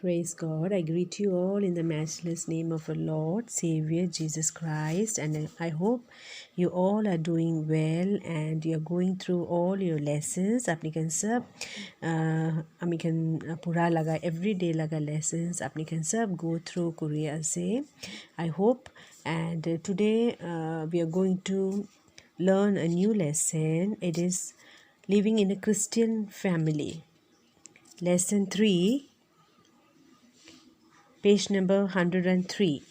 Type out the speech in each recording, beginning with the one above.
Praise God. I greet you all in the matchless name of our Lord, Savior, Jesus Christ. And I hope you all are doing well and you're going through all your lessons. अपनी can सब हमें can पूरा लगा every day लगा lessons. अपनी can सब go through Korea से. I hope. And today we are going to learn a new lesson. It is living in a Christian family. Lesson 3. Page number 103.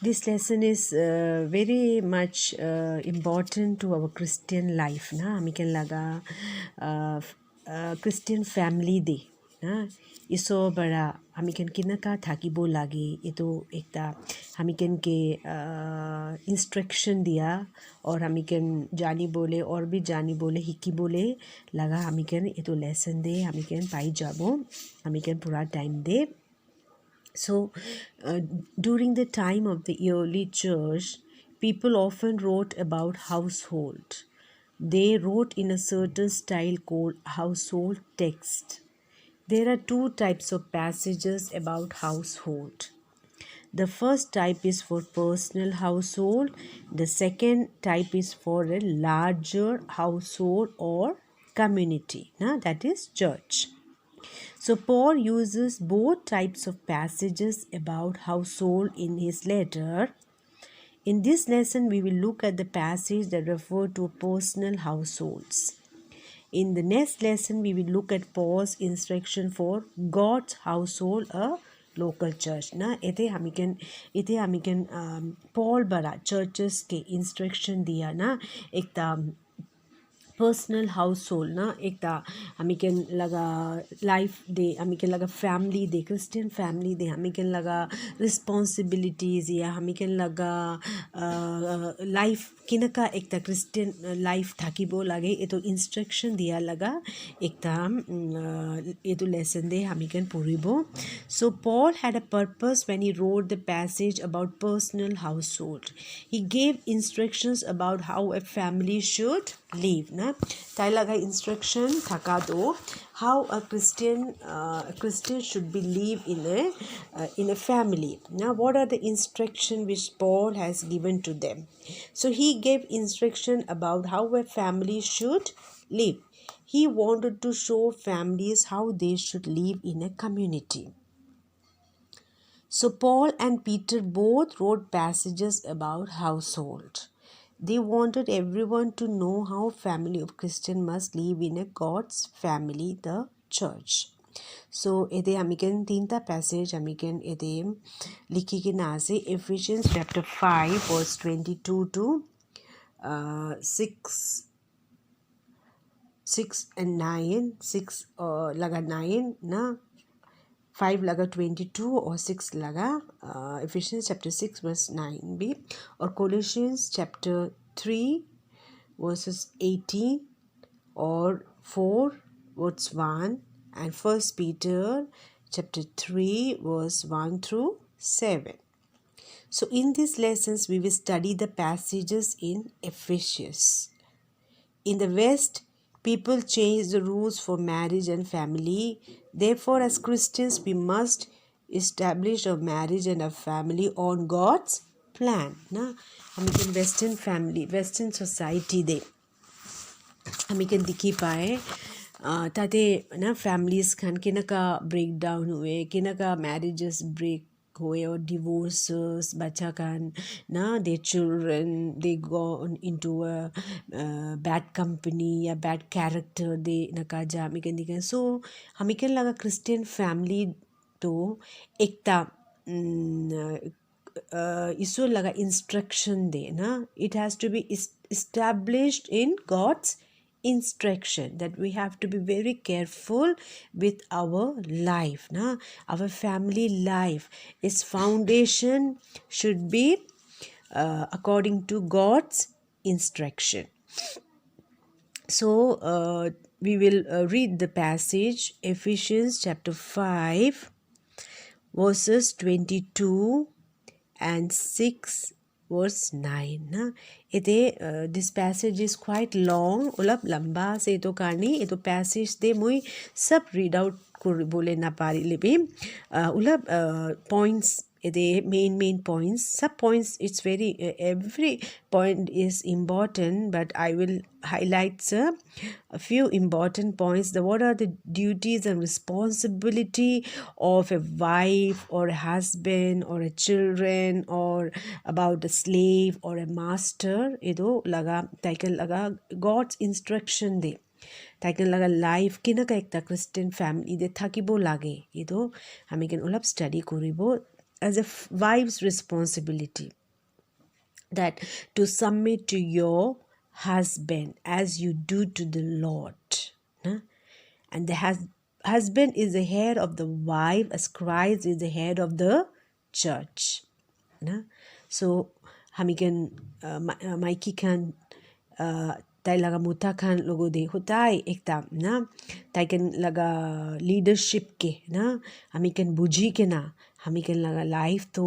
This lesson is very much important to our Christian life. Na, hami ken laga Christian family de. Na, iso bara hami ken kinaka thakibo lagi. Ito ekta hami ken ke instruction दिया और हमी can जानी बोले और भी जानी बोले Hicky बोले लगा हमी कैन ये तो लेसन दे हमी कैन पाई जाबो हमी कैन पूरा time they. So, during the time of the early church, people often wrote about household. They wrote in a certain style called household text. There are two types of passages about household. The first type is for personal household. The second type is for a larger household or community. That is church. So Paul uses both types of passages about household in his letter. In this lesson, we will look at the passage that refer to personal households. In the next lesson, we will look at Paul's instruction for God's household, a local church. ना इथे हमी can Paul बरा churches के instruction दिया ना एक personal household ना एक ता हमी कैन लगा life दे हमी कैन लगा family दे Christian family दे हमी कैन लगा responsibilities या हमी कैन लगा life किनका एक ता Christian life थाकी बो लगे ये तो instruction दिया लगा एक ता ये तो lesson दे हमी कैन पूरी बो. So Paul had a purpose when he wrote the passage about personal household. He gave instructions about how a family should live na tai laga instruction thaka do how a Christian should be live in a family. Now what are the instruction which Paul has given to them? So he gave instruction about how a family should live. He wanted to show families how they should live in a community. So Paul and Peter both wrote passages about household. They wanted everyone to know how family of Christian must live in a God's family, the church. So, ede hamiken tinta passage hamiken ede likhi ke na ase Ephesians chapter 5 verse 22 to 6 and 9 6 laga 9 na 5 laga 22 or 6 laga Ephesians chapter 6 verse 9 b or Colossians chapter 3 verses 18 or 4 verse 1 and First Peter chapter 3 verse 1 through 7. So in these lessons we will study the passages in Ephesians. In the West, people change the rules for marriage and family. Therefore, as Christians, we must establish a marriage and a family on God's plan. Na, हम can Western family, Western society दे हम can दिखी पाए ताते ना families Khan के ना का breakdown हुए के ना का marriages break हुए और divorces बच्चा कान ना their children they go into a bad company या bad character they ना का जा हमें कहने का so हमें क्या लगा Christian family तो एक ता इसो लगा instruction दे ना it has to be established in God's instruction that we have to be very careful with our life na our family life its foundation should be according to God's instruction. So we will read the passage Ephesians chapter 5 verses 22 and 6 verse 9 na ite this passage is quite long ulap lamba se to karni ito passage de mui sab read out bole na pari lebi ulap points the main points sub points it's very every point is important but I will highlight a few important points what are the duties and responsibility of a wife or a husband or a children or about a slave or a master ido laga title laga God's instruction de title laga life kinaka ekta Christian family de thakibo lage ido ami can ulap study koribo as a wife's responsibility that to submit to your husband as you do to the Lord. And the husband is the head of the wife as Christ is the head of the church. So hamigan Mikey can tai laga muta khan logo de hutai ekta na tai kan laga leadership ke na hami kan buji ke na hami kan laga life to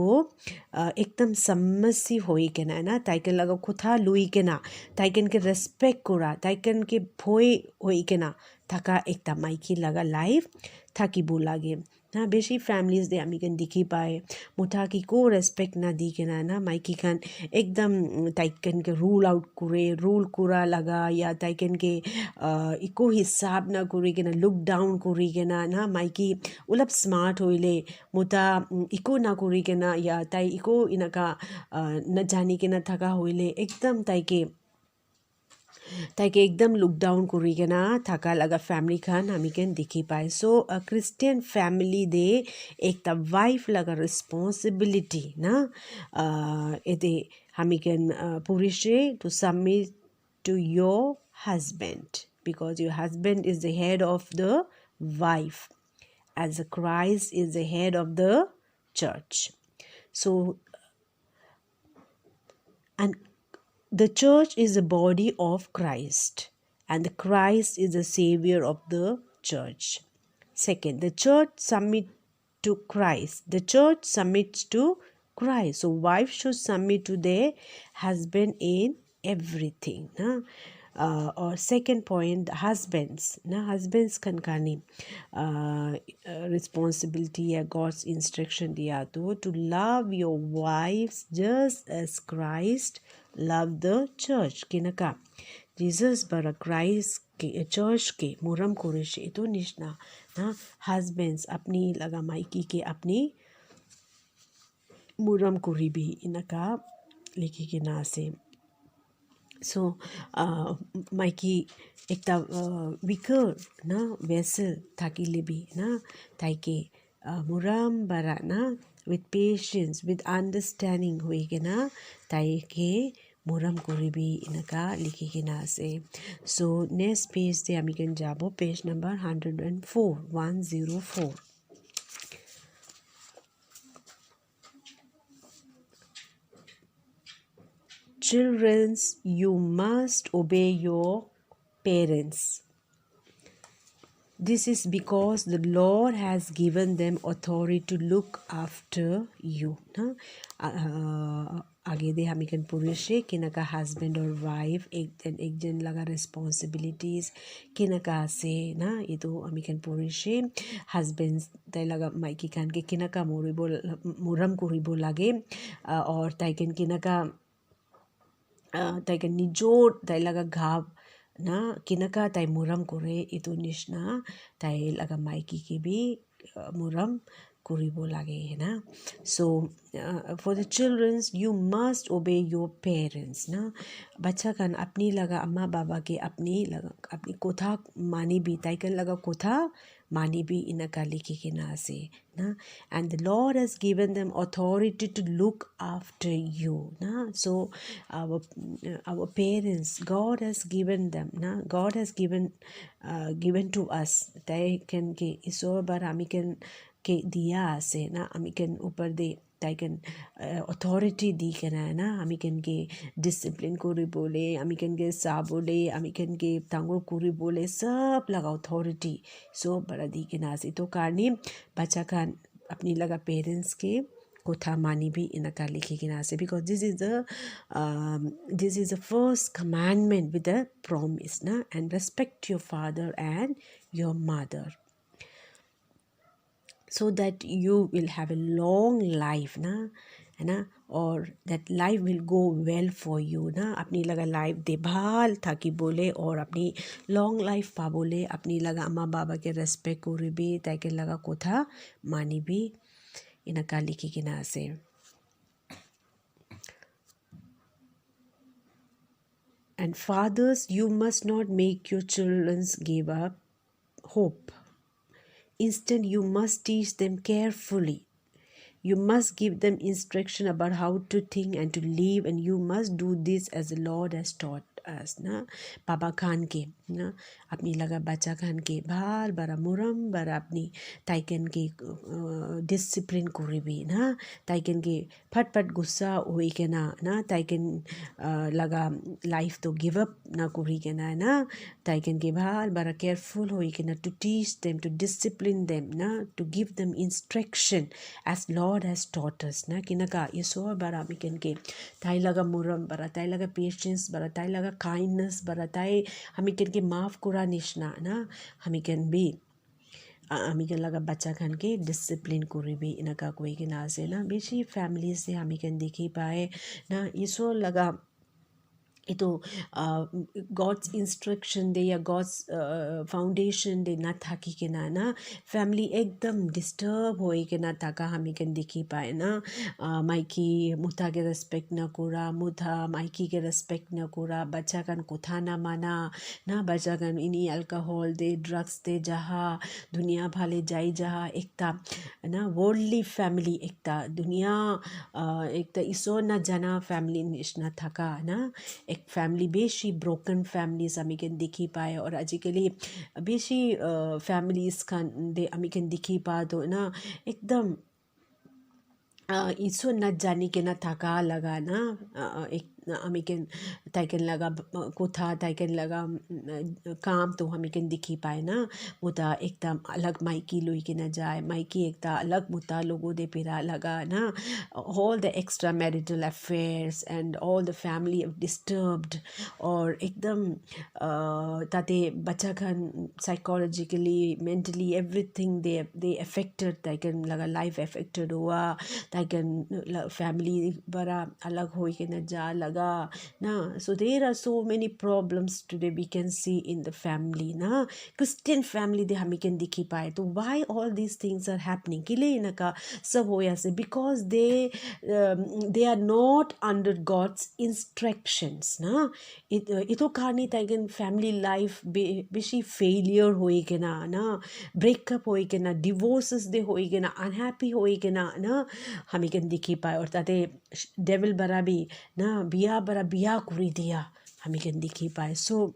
ekdam sammasi hoi ke na tai kan laga kotha lui ke na tai kan ke respect kora tai kan ke phoi hoi ke na thaka ekta maiki laga life thakibo lage na beshi families de ami kan dikhi pae mutha ki ko respect na di ke na maiki khan ekdam tai kan ke rule out kure rule kura laga ya tai kan ke iko hisab na kuri ke na look down kuri ke na maiki ulap smart hoile muta iko na kuri ke na ya tai iko inaka na jani ke na thaka hoile ekdam ताकि एकदम look down करिकना थाका लगा family Khan हामी can देखी पाए सो अ Christian family दे एक ता wife लगा रिस्पांसिबिलिटी ना एते हामी कैन पुरुषे to submit to your husband because your husband is the head of the wife as Christ is the head of the church. So and the church is the body of Christ and the Christ is the savior of the church. Second, the church submit to Christ. The church submits to Christ. So wives should submit to their husband in everything. Or second point, husbands can kani responsibility या God's instruction दिया to love your wives just as Christ loved the church kinaka Jesus bara Christ के church के मुरम कोरेशे ito निशना ना husbands अपनी लगा Mikey के अपनी मुरम कोरी भी इनका लिखी के ना से so maiki ekta weaker na vessel thaki lebi na taike muram bara na with patience with understanding hoike na taike muram koribi inaka likhi kena ase so next page te ami kan jabo page number 104 Children, you must obey your parents. This is because the Lord has given them authority to look after you. आगे दे हम इकन पुरुषे किनका husband और wife एक जन लगा responsibilities किनका से ना ये तो हम इकन पुरुषे husbands ताई लगा माइकी खान के किनका मुरम कुरिबो लागे और ताइकन किनका ताइकन निजोर ताई लगा घाव ना किनका ताई मुरम करे इतो निशना ताई लगा माइकी के भी मुरम kuribo lage na so for the children you must obey your parents na bacha kan apni laga amma baba ke apni kotha mani bi taikan laga kotha mani bi inaka likhi ke na se na and the Lord has given them authority to look after you na so our parents God has given them na God has given to us they can ke iso bar ami can के दिया से ना हमी कन ऊपर दे ताइकन authority दी कना ना हमी कन के डिसिप्लिन कोरी बोले हमी कन के सा बोले हमी कन के तांगो कोरी बोले सब लगा अथॉरिटी सो बड़ा दी के ना से तो कारणी बच्चा खान अपनी लगा पेरेंट्स के kotha mani bi inaka likhikina ase, because this is the first commandment with a promise, na, and respect your father and your mother, so that you will have a long life, na, है ना, और that life will go well for you, ना, अपनी लगा life देखभाल था कि बोले, और अपनी लॉन्ग लाइफ पा बोले, अपनी लगा अम्मा बाबा के रेस्पेक्ट को भी ताकि लगा कोथा मानी भी इनका लिखी कि ना से. And fathers, you must not make your children give up hope. Instead, you must teach them carefully. You must give them instruction about how to think and to live, and you must do this as the Lord has taught us, ना. पापा खान के ना अपनी लगा बच्चा खान के बार बारा मुरम बारा अपनी ताइकन के डिसिप्लिन को भी ना, ताइकन के फट फट गुस्सा हुई के ना ताइकन लगा लाइफ तो गिव अप ना कुरी के ना ताइकन के बार बारा केयरफुल हुई के ना, to teach them, to discipline them, ना, to give them instruction as Lord has taught us, na, kinaka iso bara miken ke tai laga muram bara tai laga patience bara tai laga kindness bara tai hamiken ke maaf kura nishna, na, hamiken be hamiken laga bacha khan ke discipline kuri bi inaka koi ke na se na beshi family se hamiken dekhi pae na iso laga itu God's instruction दे या God's foundation दे ना थाकी के ना family एकदम disturb होए के ना ताका हमी कन दिखी पाए ना, माइकी मुथा के respect ना कुरा, मुथा माइकी के respect ना कुरा, बच्चा कन कुथा ना माना ना, बच्चा कन इनी अल्कोहल दे ड्रग्स दे जहाँ दुनिया भाले जाई जहाँ एकता ना worldly family एकता दुनिया एकता इसो ना जाना family निश्ना थाका ना एक फैमिली बेशी ब्रोकन फैमिलीज हमी कन दिखी पाए, और आजिकली बेशी फैमिलीज खान दे हमी कन दिखी पा तो ना एकदम इसो न जानी के ना थका लगा ना एक हमी कन ताइकन लगा कोथा ताइकन लगा काम तो हमी कन दिखी पाए ना, मुता एकदम अलग माइकी लोई के न जाए, माइकी एकता अलग मुता लोगों दे पिरा लगा ना, all the extra marital affairs and all the family disturbed, और एकदम ताते बच्चा Khan psychologically mentally everything they affected, ताइकन लगा life affected हुआ, ताइकन family बड़ा अलग हो के न जा लगा ना. So there are so many problems today we can see in the family ना, Christian family दे हमें can दिखी पाए तो why all these things are happening के लिए इनका सब हो ऐसे, because they are not under God's instructions ना. इतो कहानी ताइकन family life बेशी failure होए के ना breakup होए के ना, divorces दे होए के ना, unhappy होए के ना हमें कन दिखी पाए, और ताते devil बरा भी ना बिया बरा बिया कुरी दिया हमें कन दिखी पाए. So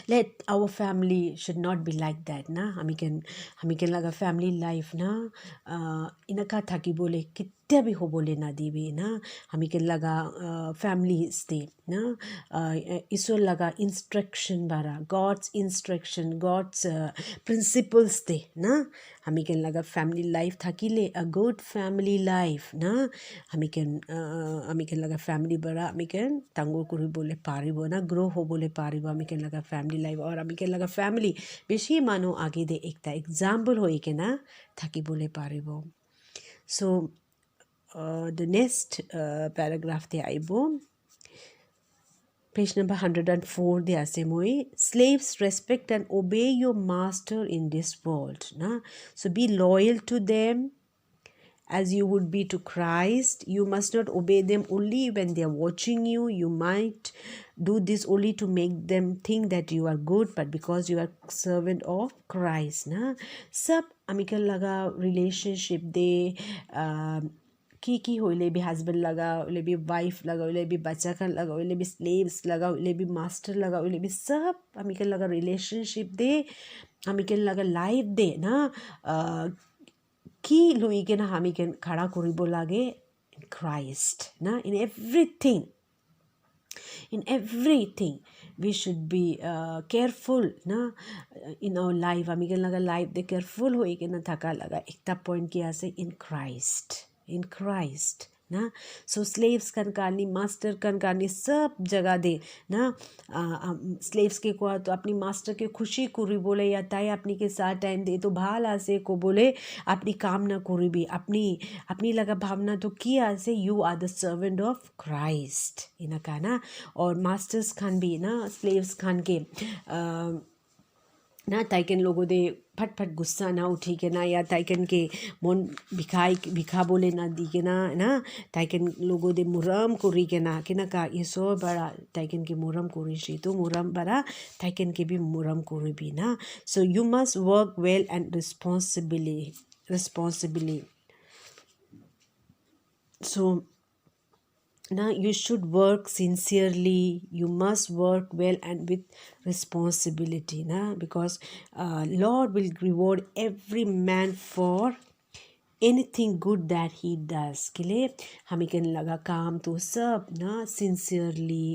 let our family should not be like that ना, हमें कन लगा family life ना इनका था कि बोले कितने भी हो बोले ना दी भी ना, हमें कन लगा family स्टे ना इसो लगा instruction बारा God's instruction God's principles थे ना, हमें कन लगा family life था कि ले a good family life ना, हमें कन लगा family बड़ा हमें कन तंगो कुरी बोले पारी बो ना grow हो बोले पारी बो, हमें कन लगा family life, और हमें कन लगा family बेशी मानो आगे दे एकता example होई के ना थाकी बोले पारी बो. So the next paragraph they aibo page number 104 they ase moi, slaves, respect and obey your master in this world na, so be loyal to them as you would be to Christ. You must not obey them only when they are watching you. You might do this only to make them think that you are good, but because you are servant of Christ na. Sab amikal laga relationship de की होइले भी husband लगा उले भी wife लगा उले भी बच्चा खान लगा उले भी स्लेव्स लगा उले भी मास्टर लगा उले भी सब हमें लगा रिलेशनशिप दे हमें लगा लाइफ दे ना की लुई के ना हमें खड़ा करी बोलागे in Christ ना, in everything we should be careful na in our life. हमें लगा लाइफ दे केयरफुल होए के ना थका लगा एकता पॉइंट किया से in Christ in Christ ना. So slaves kan karni, master kan karni, सब जगह दे ना. slaves के को तो अपनी master के खुशी कुरी बोले या ताई अपनी के साथ टाइम दे तो भाला से को बोले अपनी काम ना कुरी भी अपनी अपनी लगा भावना तो किया से you are the servant of Christ इना का ना. और masters खान भी ना slaves खान के ना ताइकन लोगों दे फट फट गुस्सा ना उठी के ना या ताइकन के मन भिखा बोले ना दी के ना ताइकन लोगों दे मुरम कुरी के ना कि ना का ये सो बड़ा ताइकन के मुरम कुरी शी तो मुरम बड़ा ताइकन के भी मुरम कुरी भी ना. So you must work well and responsibly. So now you should work sincerely, you must work well and with responsibility na, because Lord will reward every man for anything good that he does. के लिए हमें कहने लगा काम तो सब ना sincerely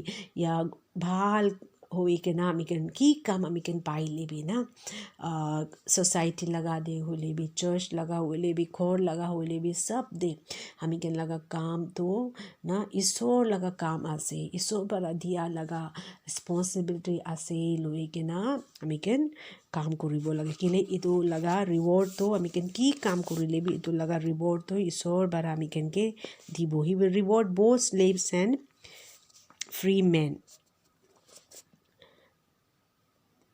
या भाल होई के ना हमें कहने की काम हमें कहने पाई ले भी ना. सोसाइटी लगा दे हुए भी, चर्च लगा हुए भी, खोर लगा हुए भी, सब दे हमें कहने लगा काम तो ना ईश्वर लगा काम आसे ईश्वर पर दिया लगा रिस्पॉन्सिबिलिटी आसे लोए के ना हमें कहने काम करिब लगे के लिए इतो लगा रिवॉर्ड तो हमें कहने की काम करिले भी इतो लगा रिवॉर्ड तो ईश्वर पर हमें कहने के दीबो. He will reward both slaves and free man.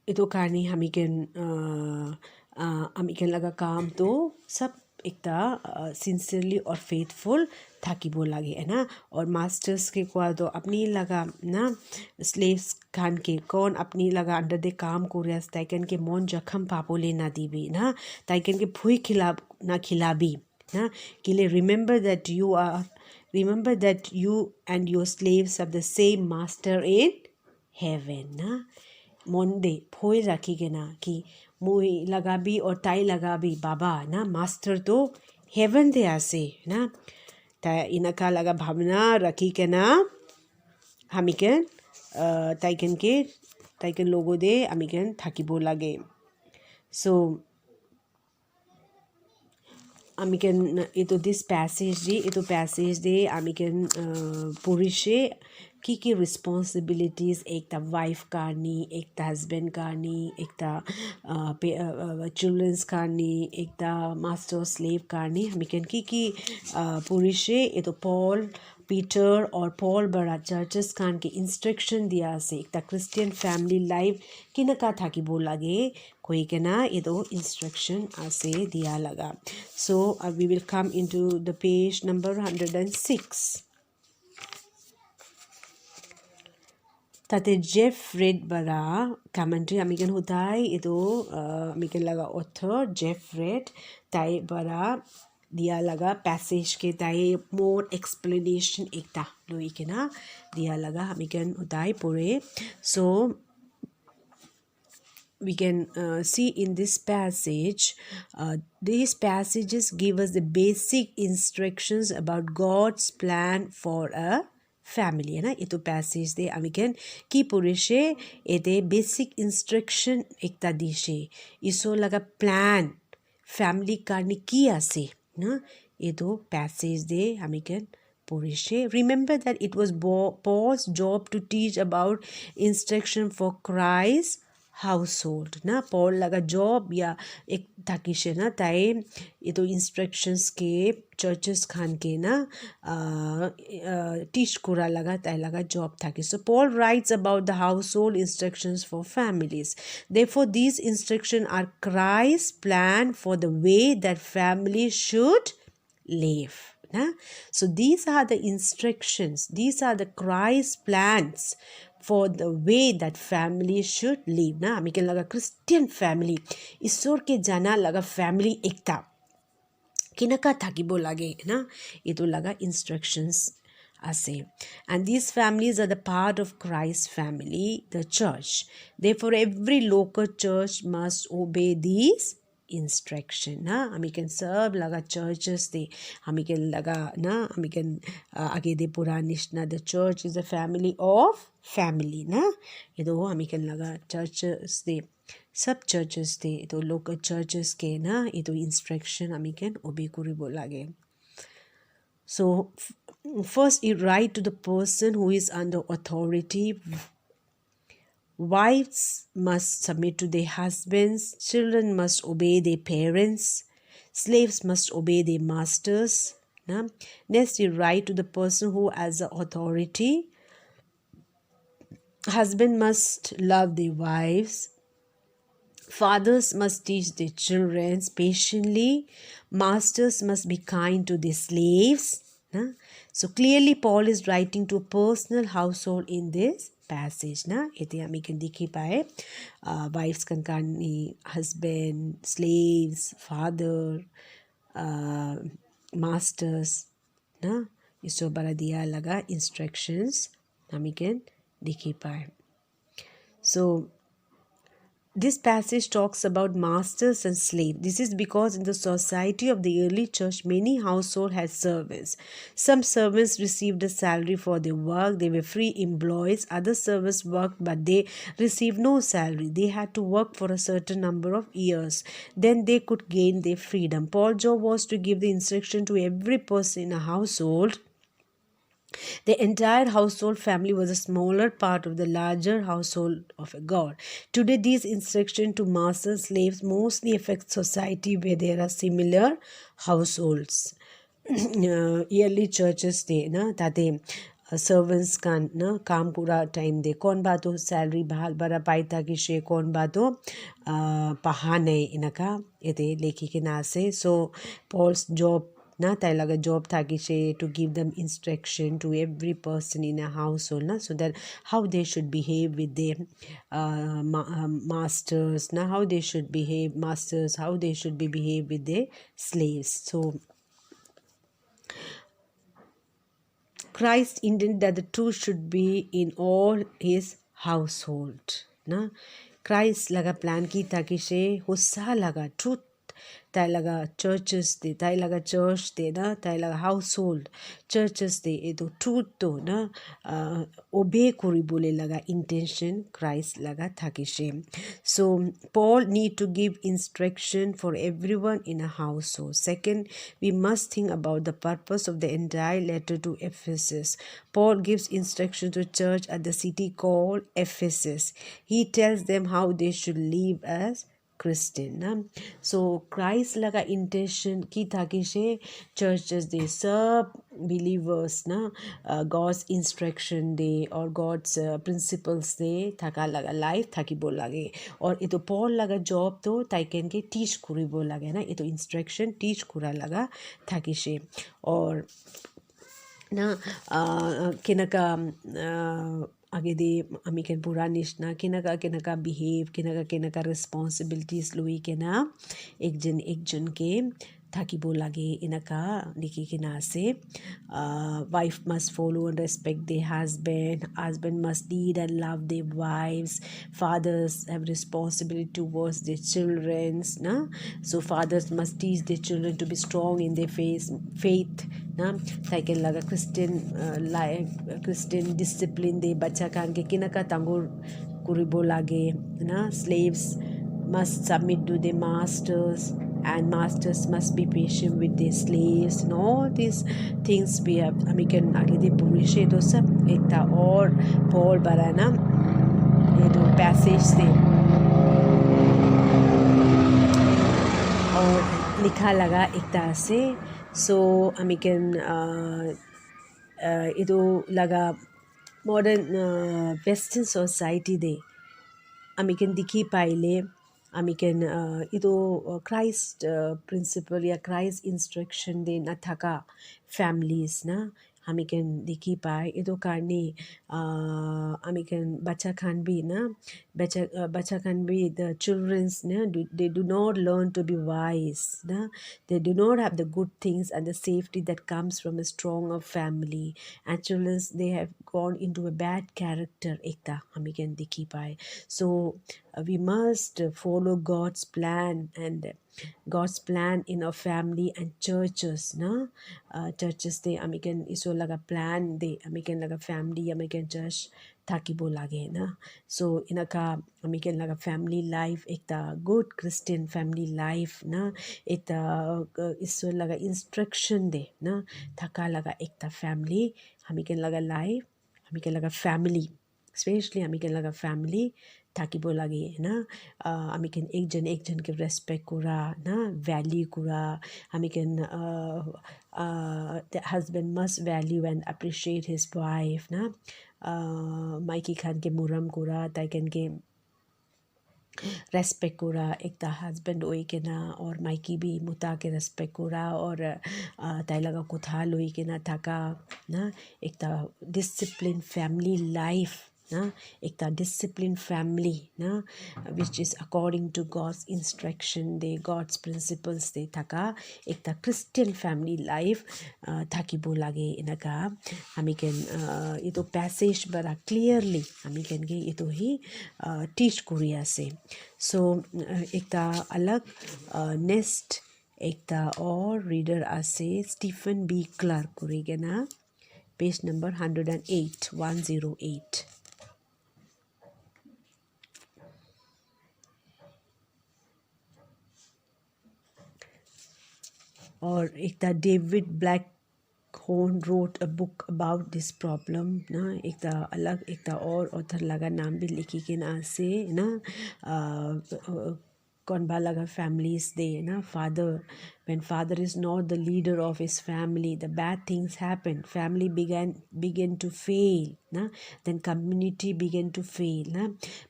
इतो कारणी हमें कहने लगा काम तो सब एकता सिंसियरली और फेथफुल थाकिबो लागे है ना. और मास्टर्स के को तो अपनी लगा ना स्लेव्स खान के कौन अपनी लगा अंडर दे काम कोरियास ताइकन के मन जखम पापो ले ना दीबी ना ताइकन के भूई खिलाबी ना के लिए remember that you and your slaves have the same master in heaven ना. मन दे फोई रखी के ना कि मुई लगा भी और ताई लगा भी बाबा ना मास्टर तो हेवन दे आसे ना. ता इनका लगा भावना रखी के ना हमिकन ताइकन लोगों दे हमिकन थाकिबो लागे. सो हमिकन इतो दिस पैसेज दे हमिकन पुरुषे की रिस्पॉन्सिबिलिटीज़ एक ता वाइफ कारनी एक ता हस्बैंड कारनी एक ता चिल्ड्रंस कारनी एक ता मास्टर स्लेव कारनी हमिकन की पुरुषे ये तो पॉल पीटर और पॉल बड़ा चर्चेस खान के इंस्ट्रक्शन दिया से एक ता क्रिश्चियन फैमिली लाइफ कि न का था कि बोल लगे कोई के ना ये तो इंस्ट्रक्शन आसे दिया लगा. So we will come into the page number 106. ताते जेफ रेड बड़ा कमेंट्री हमें होता है ये तो हमें लगा ऑथर जेफ रेड ताई बड़ा दिया लगा पैसेज के ताई मोर एक्सप्लेनेशन एक ता लोई के ना दिया लगा हमें होता है पूरे. सो we can see in this passage, these passages give us the basic instructions about God's plan for a family है ना. ये तो पैसेज दे अमिकन की पुरुषे ये दे बेसिक इंस्ट्रक्शन एक ता दिशे इसो लगा प्लान फैमिली करने की आसे ना. ये तो पैसेज दे अमिकन पुरुषे. Remember that it was Paul's job to teach about instruction for Christ household ना. पॉल लगा जॉब या एक ताकि से ना ताए ये तो इंस्ट्रक्शंस के चर्चेस खान के ना टीच करा लगा ताए लगा जॉब ताकि. So Paul writes about the household instructions for families. Therefore these instructions are Christ plan for the way that family should live ना. So these are the instructions, these are the Christ plans for the way that family should live ना. हमें क्या लगा Christian family ईश्वर के जाना लगा family एकता किनका था कि बोला गए ना. ये तो लगा इंस्ट्रक्शंस आसे. And these families are the part of Christ's family, the church. Therefore every local church must obey these instruction ना. हमें कैन सब लगा चर्चेस दे हमें कैन लगा ना हमें कैन आगे दे पूरा निश्ना the church is a family of family ना. ये तो हमें कैन लगा चर्चेस दे सब चर्चेस दे तो लोकल चर्चेस के ना ये तो इंस्ट्रक्शन हमें कैन ओबे करी बोला गए. So first you write to the person who is under authority. Wives must submit to their husbands, children must obey their parents, slaves must obey their masters. Na? Next, you write to the person who has the authority. Husband must love their wives. Fathers must teach their children patiently. Masters must be kind to their slaves. Na? So clearly, Paul is writing to a personal household in this passage. Na? Iti ami kan dikhi pae. Wives kan kani, husband, slaves, father, masters. Na? Iso bara diya laga instructions. Ami kan dikhi pae. So this passage talks about masters and slaves. This is because in the society of the early church, many households had servants. Some servants received a salary for their work. They were free employees. Other servants worked, but they received no salary. They had to work for a certain number of years. Then they could gain their freedom. Paul's job was to give the instruction to every person in a household. The entire household family was a smaller part of the larger household of a god. Today, these instructions to master slaves mostly affect society where there are similar households. Early churches they na tate servants kan na काम पूरा time दे कौन बातो salary bahal bara paita ki she कौन बातो pahane inaka ete leki ke na se. So Paul's job na talaga job thaki she to give them instruction to every person in a household na, so that how they should behave with their masters na, how they should behave masters, how they should be behave with their slaves. So Christ intended that the truth should be in all his household na. Christ laga plan ki taki she hussa laga truth tai laga churches de tai laga church de na tai laga household churches de edo truth to na obey kori bole laga intention Christ laga thaki she. So Paul need to give instruction for everyone in a household. Second, we must think about the purpose of the entire letter to Ephesus. Paul gives instruction to church at the city called Ephesus. He tells them how they should live as Christian na. So Christ laga intention ki thaki she churches they serve believers na God's instruction de or God's principles de thaka laga life thaki bol lage or ito Paul laga job to taiken ke teach kuri bol lage na ito instruction teach kura laga thaki she or na kinaka agede amiken puranish na kinaka behave kinaka responsibilities lui kena ekজন ke থাকিব লাগে এনেকা লিখি কিনা আছে wife must follow and respect their husband must lead and love their wives, fathers have responsibility towards their children na. So fathers must teach their children to be strong in their faith na taiken laga Christian life Christian discipline de bacha kan ke kinaka tangur kuribo lage na. Slaves must submit to their masters and masters must be patient with their slaves and all these things we have amikan agede purishe to sab ekta or Paul barana ye to passage se और लिखा लगा एकता से. So amikan ido laga modern western society de amikan dikhi paile amikan ito Christ principle ya Christ instruction de na thaka families na amikan dikhi pai ito karni amikan bacha khan bi na bacha khan bi the children's na they do not learn to be wise na. They do not have the good things and the safety that comes from a stronger family, and children they have gone into a bad character ekta amikan dikhi pai. So we must follow God's plan and God's plan in our family and churches na. Churches they amikan iso laga plan they amikan laga family amikan church थाकी बो लागे ना सो इनका हमी के लगा family life एक ता गुड क्रिस्टियन फैमिली लाइफ ना एक ता ईश्वर लगा इंस्ट्रक्शन दे ना थका लगा एक ता फैमिली हमी के लगा लाइफ हमी के लगा फैमिली स्पेशली हमी के लगा फैमिली থাকিব লাগে না আমি কেন একজনকে রেসপেক্ট করা না ভ্যালিউ করা আমি কেন the husband must value and appreciate his wife na maiki khan ke muram kura tai kan ke respect करा एक ता हस्बैंड ओई के ना और माइकी भी मुता के रेस्पेक्ट करा और ताई लगा कुथा लोई के ना थका ना एक ता डिसिप्लिन फैमिली लाइफ ना एक ता डिसिप्लिन फैमिली ना which is according to God's instruction दे गॉड्स प्रिंसिपल्स दे थका एक ता क्रिस्टियन फैमिली लाइफ থাকিব লাগে इनका हमी कैन ये तो पैसेज बड़ा क्लियरली हमी कैन के ये तो ही टीच कोरिया से सो एक ता अलग नेक्स्ट एक ता और रीडर आसे स्टीफन बी क्लार्क कोरेगा ना पेज नंबर 108 और एक ता डेविड ब्लैक होन wrote a book about this problem ना एक ता अलग एक ता और ऑथर लगा नाम भी लिखी के ना से ना कौन बा लगा families दे ना father when father is not the leader of his family the bad things happen family begin to fail na then community begin to fail na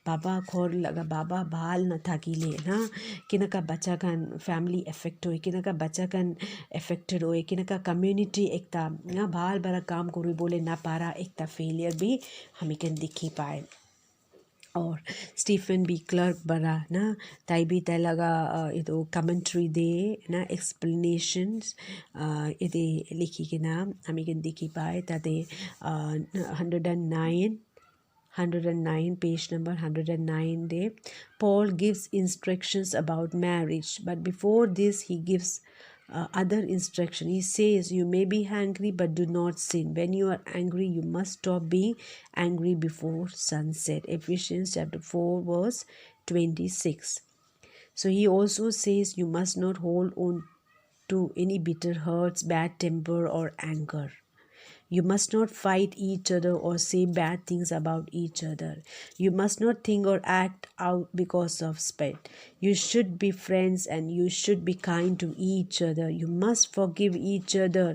baba khor laga baba bhal na thakile na kinaka bacha kan family affect hoy kinaka bacha kan affected hoy kinaka community ekta na bhal bara काम kori bole na para ekta failure bhi hami kan dikhi पाए और Stephen B clerk बरा ना ताई भी ताई लगा ये तो कमेंट्री दे ना एक्सप्लेनेशंस ये लिखी के नाम हमें के दिखी पाए ताते 109 page number 109 day Paul gives instructions about marriage but before this he gives other instruction. He says you may be angry but do not sin. When you are angry you must stop being angry before sunset. Ephesians chapter 4 verse 26. So he also says you must not hold on to any bitter hurts, bad temper or anger. You must not fight each other or say bad things about each other. You must not think or act out because of spite. You should be friends and you should be kind to each other. You must forgive each other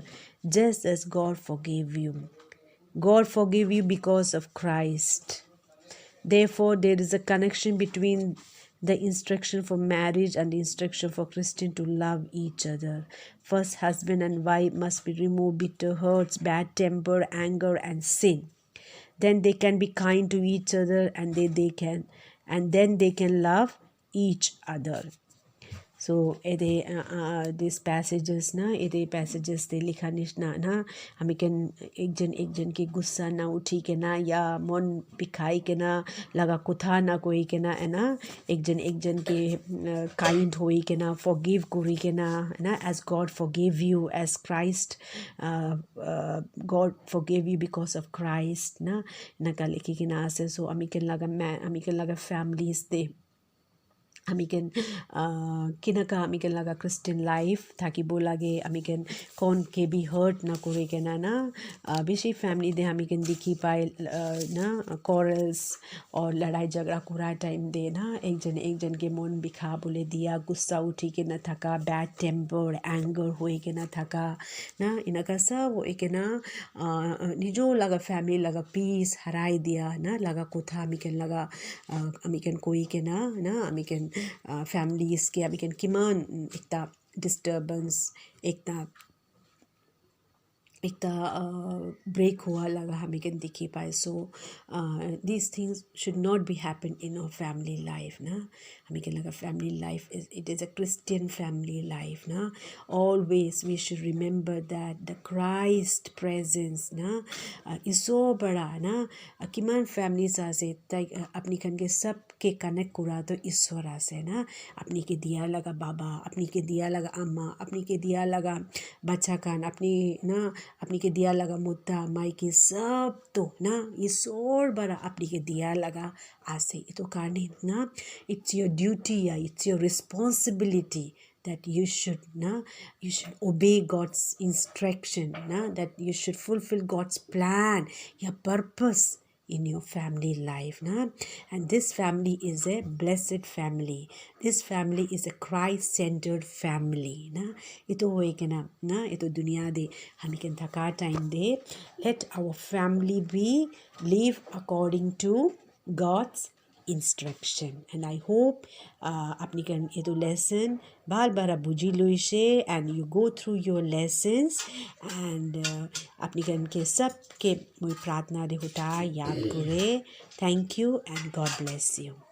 just as God forgave you. God forgave you because of Christ. Therefore, there is a connection between the instruction for marriage and the instruction for Christian to love each other. First, husband and wife must be remove bitter hurts, bad temper, anger, and sin. Then they can be kind to each other, and then they can love each other. So these passages ना ये passages ते लिखा निशना ना हमें कन एक जन के गुस्सा ना उठी के ना या मन पिखाई के ना लगा कुथा ना कोई के ना है ना एक जन के kind होई के ना forgive करी के ना as God forgave you as Christ God forgave you because of Christ ना का लिखी के ना से so हमें कन लगा families ते हमी कैन किनका हमी कैन लगा क्रिस्टियन लाइफ ताकि बो लगे हमी कैन कौन के भी हर्ट ना करे के ना बेसी फैमिली दे हमी कैन दिखी पाए ना कॉरल्स और लड़ाई झगड़ा कुरा टाइम दे ना एक जन के मन बिखा बोले दिया गुस्सा उठी के ना थका बैड टेम्पर एंगर हुए के ना थका ना इनका सब एक ना निजो लगा फैमिली लगा पीस हराई दिया ना लगा कुथा हमी कैन कोई के ना हमी कैन families के अभी किमान एकता disturbance एकता break हुआ लगा हमें कैन दिखी पाए so these things should not be happen in our family life ना हमें कैन लगा family life it is a Christian family life ना always we should remember that the Christ presence ना इसो बड़ा ना किमान families आसे अपनी खन के सब के कनेक्ट करा तो ईश्वर आसे ना अपनी के दिया लगा बाबा अपनी के दिया लगा अम्मा अपनी के दिया लगा बच्चा कान अपनी ना अपनी के दिया लगा मुद्दा माई के सब तो ना ये सोर बड़ा अपनी के दिया लगा आसे ये तो करने ना it's your duty या it's your responsibility that you should obey God's instruction that you should fulfill God's plan your purpose in your family life and this family is a blessed family. This family is a Christ centered family ito hoy kana ito dunya de hami kan thaka time de let our family be live according to God's instruction and I hope apni kan ito lesson bal bara buji luise and you go through your lessons and apni kan ke sab ke moi pratna de hota yaad kore. Thank you and God bless you.